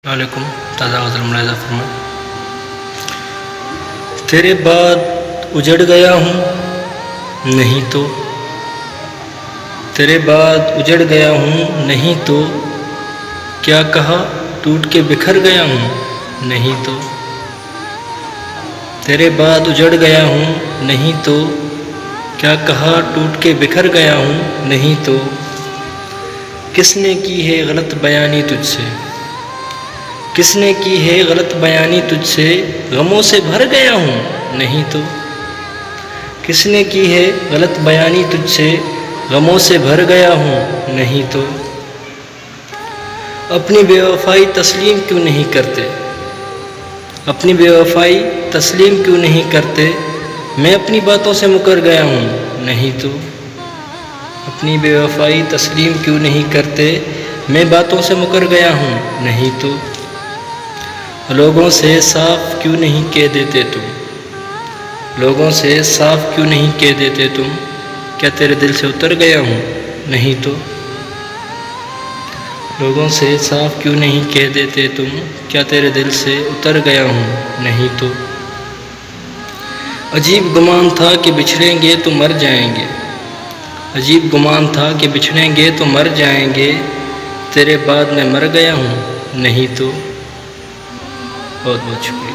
علیکم تازہ غزل ملاحظہ فرمائیں۔ تیرے بعد اجڑ گیا ہوں نہیں تو، تیرے بعد اجڑ گیا ہوں نہیں تو، کیا کہا ٹوٹ کے بکھر گیا ہوں نہیں تو، تیرے بعد اجڑ گیا ہوں نہیں تو، کیا کہا ٹوٹ کے بکھر گیا ہوں نہیں تو، کس نے کی ہے غلط بیانی تجھ سے، کس نے کی ہے غلط بیانی تجھ سے، غموں سے بھر گیا ہوں نہیں تو، کس نے کی ہے غلط بیانی تجھ سے، غموں سے بھر گیا ہوں نہیں تو، اپنی بے وفائی تسلیم کیوں نہیں کرتے، اپنی بے وفائی تسلیم کیوں نہیں کرتے، میں اپنی باتوں سے مکر گیا ہوں نہیں تو، اپنی بے وفائی تسلیم کیوں نہیں کرتے، میں باتوں سے مکر گیا ہوں نہیں تو، لوگوں سے صاف کیوں نہیں کہہ دیتے تم، لوگوں سے صاف کیوں نہیں کہہ دیتے تم، کیا تیرے دل سے اتر گیا ہوں نہیں تو، لوگوں سے صاف کیوں نہیں کہہ دیتے تم، کیا تیرے دل سے اتر گیا ہوں نہیں تو، عجیب گمان تھا کہ بچھڑیں گے تو مر جائیں گے، عجیب گمان تھا کہ بچھڑیں گے تو مر جائیں گے، تیرے بعد میں مر گیا ہوں نہیں تو۔ بہت بہت شکریہ۔